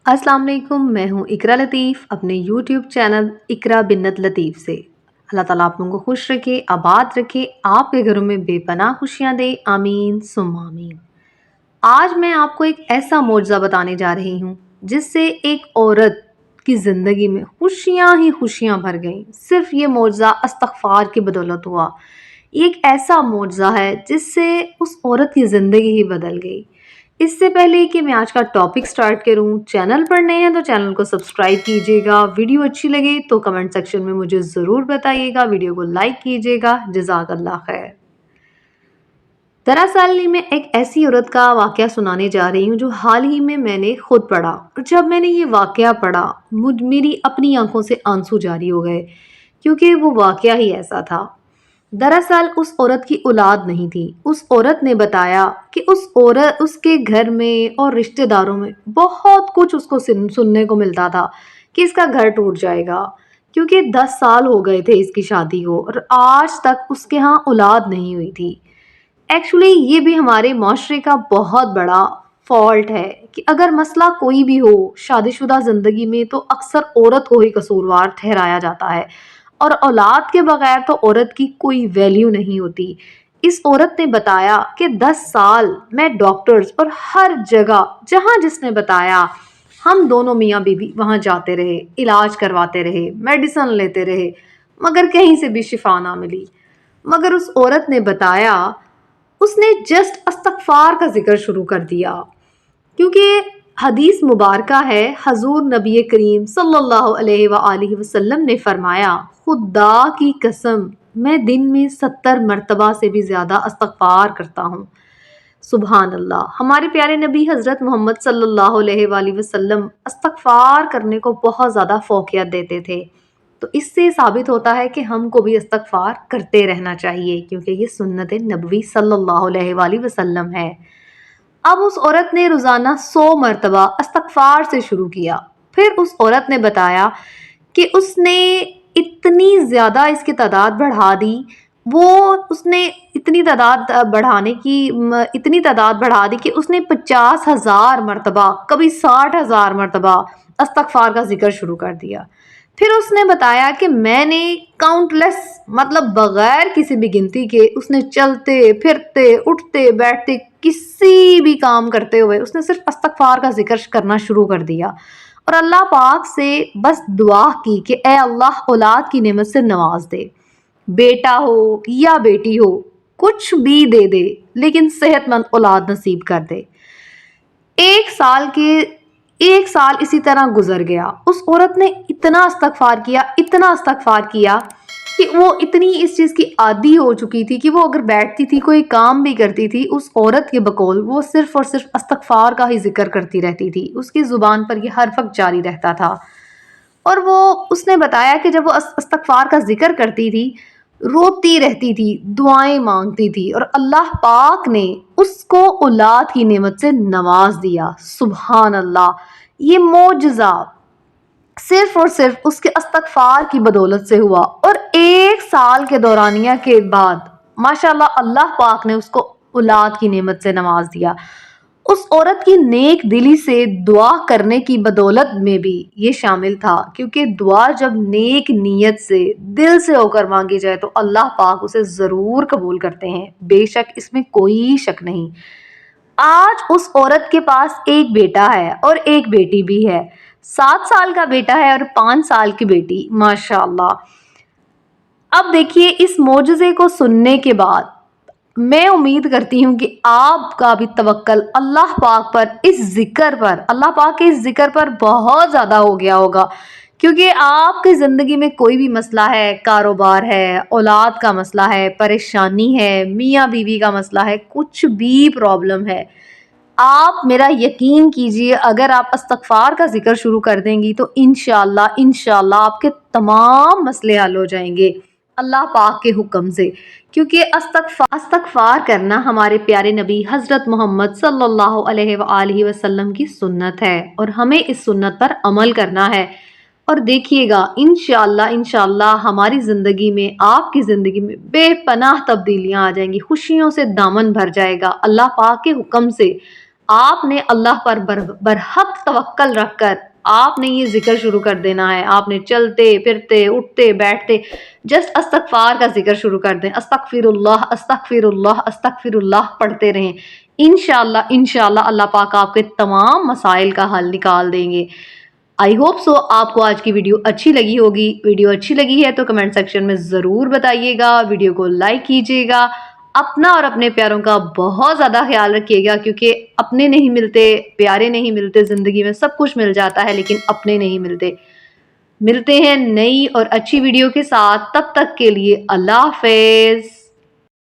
अस्सलाम वालेकुम। मैं हूँ इकरा लतीफ़ अपने यूट्यूब चैनल इकरा बिन्नत लतीफ़ से। अल्लाह ताला आप लोगों को खुश रखे, आबाद रखे, आपके घरों में बेपनाह खुशियाँ दे, आमीन सुम्मा आमीन। आज मैं आपको एक ऐसा मौजज़ा बताने जा रही हूँ जिससे एक औरत की ज़िंदगी में खुशियाँ ही खुशियाँ भर गईं। सिर्फ़ ये मौजज़ा इस्तग़फ़ार की बदौलत हुआ। ये एक ऐसा मौजज़ा है जिससे उस औरत की ज़िंदगी ही बदल गई। इससे पहले कि मैं आज का टॉपिक स्टार्ट करूं, चैनल पर नए हैं तो चैनल को सब्सक्राइब कीजिएगा। वीडियो अच्छी लगे तो कमेंट सेक्शन में मुझे ज़रूर बताइएगा। वीडियो को लाइक कीजिएगा। जज़ाकल्लाह खैर। दरअसल मैं एक ऐसी औरत का वाक़या सुनाने जा रही हूँ जो हाल ही में मैंने खुद पढ़ा, और जब मैंने ये वाक़या पढ़ा मेरी अपनी आंखों से आंसू जारी हो गए, क्योंकि वो वाक़या ही ऐसा था। दरअसल उस औरत की औलाद नहीं थी। उस औरत ने बताया कि उसके घर में और रिश्तेदारों में बहुत कुछ उसको सुनने को मिलता था कि इसका घर टूट जाएगा, क्योंकि 10 साल हो गए थे इसकी शादी को और आज तक उसके यहाँ औलाद नहीं हुई थी। एक्चुअली ये भी हमारे माशरे का बहुत बड़ा फॉल्ट है कि अगर मसला कोई भी हो शादीशुदा ज़िंदगी में तो अक्सर औरत को ही कसूरवार ठहराया जाता है, और औलाद के बगैर तो औरत की कोई वैल्यू नहीं होती। इस औरत ने बताया कि 10 साल मैं डॉक्टर्स और हर जगह जहाँ जिसने बताया, हम दोनों मियाँ बीवी वहाँ जाते रहे, इलाज करवाते रहे, मेडिसिन लेते रहे, मगर कहीं से भी शिफा ना मिली। मगर उस औरत ने बताया, उसने जस्ट इस्तग़फ़ार का ज़िक्र शुरू कर दिया, क्योंकि हदीस मुबारका है, हजूर नबी करीम सल्लल्लाहु अलैहि वसल्लम ने फरमाया, खुदा की कसम मैं दिन में 70 मरतबा से भी ज़्यादा इस्तग़फ़ार करता हूँ। सुबहान अल्लाह। हमारे प्यारे नबी हज़रत मोहम्मद सल्लल्लाहु अलैहि वसल्लम इस्तग़फ़ार करने को बहुत ज़्यादा फ़ौक़ियत देते थे। तो इससे साबित होता है कि हमको भी इस्तग़फ़ार करते रहना चाहिए, क्योंकि ये सुन्नत नबवी सल्लल्लाहु अलैहि वसल्लम है। अब उस औरत ने रोज़ाना 100 मरतबा इस्तग़फ़ार से शुरू किया। फिर उस औरत ने बताया कि उसने इतनी ज़्यादा इसकी तादाद बढ़ा दी, वो उसने इतनी तादाद बढ़ाने की इतनी तादाद बढ़ा दी कि उसने 50,000 मरतबा, कभी 60,000 मरतबा इस्तग़फ़ार का ज़िक्र शुरू कर दिया। फिर उसने बताया कि मैंने काउंटलेस, मतलब बगैर किसी भी गिनती के, उसने चलते फिरते उठते बैठते किसी भी काम करते हुए उसने सिर्फ इस्तग़फ़ार का जिक्र करना शुरू कर दिया, और अल्लाह पाक से बस दुआ की कि ए अल्लाह औलाद की नेमत से नवाज दे, बेटा हो या बेटी हो, कुछ भी दे दे, लेकिन सेहतमंद औलाद नसीब कर दे। एक साल के 1 साल इसी तरह गुजर गया। उस औरत ने इतना इस्तग़फ़ार किया, इतना इस्तग़फ़ार किया कि वो इतनी इस चीज़ की आदी हो चुकी थी कि वो अगर बैठती थी, कोई काम भी करती थी, उस औरत के बकौल वो सिर्फ़ और सिर्फ़ इस्तग़फ़ार का ही ज़िक्र करती रहती थी। उसकी ज़ुबान पर ये हर वक़्त जारी रहता था। और वो उसने बताया कि जब वो इस्तग़फ़ार का ज़िक्र करती थी, रोती रहती थी, दुआएँ माँगती थी, और अल्लाह पाक ने उसको औलाद की नेमत से नवाज़ दिया। सुभान अल्लाह! ये मोजज़ा सिर्फ़ और सिर्फ़ उसके इस्तग़फ़ार की बदौलत से हुआ, और 1 साल के दौरानिया के बाद माशाअल्लाह अल्लाह पाक ने उसको औलाद की नेमत से नवाज़ दिया। उस औरत की नेक दिली से दुआ करने की बदौलत में भी ये शामिल था, क्योंकि दुआ जब नेक नीयत से दिल से होकर मांगी जाए तो अल्लाह पाक उसे ज़रूर कबूल करते हैं, बेशक इसमें कोई शक नहीं। आज उस औरत के पास एक बेटा है और एक बेटी भी है। 7 साल का बेटा है और 5 साल की बेटी, माशाअल्लाह। अब देखिए, इस मोजज़े को सुनने के बाद मैं उम्मीद करती हूँ कि आपका भी तवक्कल अल्लाह पाक पर, इस ज़िक्र पर, अल्लाह पाक के इस ज़िक्र पर बहुत ज़्यादा हो गया होगा, क्योंकि आपकी ज़िंदगी में कोई भी मसला है, कारोबार है, औलाद का मसला है, परेशानी है, मियाँ बीवी का मसला है, कुछ भी प्रॉब्लम है, आप मेरा यकीन कीजिए, अगर आप इस्तग़फ़ार का ज़िक्र शुरू कर देंगी तो इंशाअल्लाह इंशाअल्लाह आपके तमाम मसले हल हो जाएंगे अल्लाह पाक के हुक्म से। क्योंकि इस्तग़फ़ार करना हमारे प्यारे नबी हज़रत मोहम्मद सल्लल्लाहु अलैहि वसल्लम की सुन्नत है, और हमें इस सुन्नत पर अमल करना है। और देखिएगा, इंशाअल्लाह इंशाअल्लाह हमारी ज़िंदगी में, आपकी ज़िंदगी में बेपनाह तब्दीलियाँ आ जाएंगी, खुशियों से दामन भर जाएगा अल्लाह पाक के हुक्म से। آپ نے اللہ پر برحق توکل رکھ کر آپ نے یہ ذکر شروع کر دینا ہے. آپ نے چلتے پھرتے اٹھتے بیٹھتے جسٹ استغفار کا ذکر شروع کر دیں. استغفر اللہ استغفر اللہ استغفر اللہ پڑھتے رہیں. انشاءاللہ اللہ پاک آپ کے تمام مسائل کا حل نکال دیں گے. آئی ہوپ سو آپ کو آج کی ویڈیو اچھی لگی ہوگی. ویڈیو اچھی لگی ہے تو کمنٹ سیکشن میں ضرور بتائیے گا. ویڈیو کو لائک کیجیے گا. اپنا اور اپنے پیاروں کا بہت زیادہ خیال رکھیے گا، کیونکہ اپنے نہیں ملتے، پیارے نہیں ملتے، زندگی میں سب کچھ مل جاتا ہے لیکن اپنے نہیں ملتے. ملتے ہیں نئی اور اچھی ویڈیو کے ساتھ، تب تک کے لیے اللہ حافظ.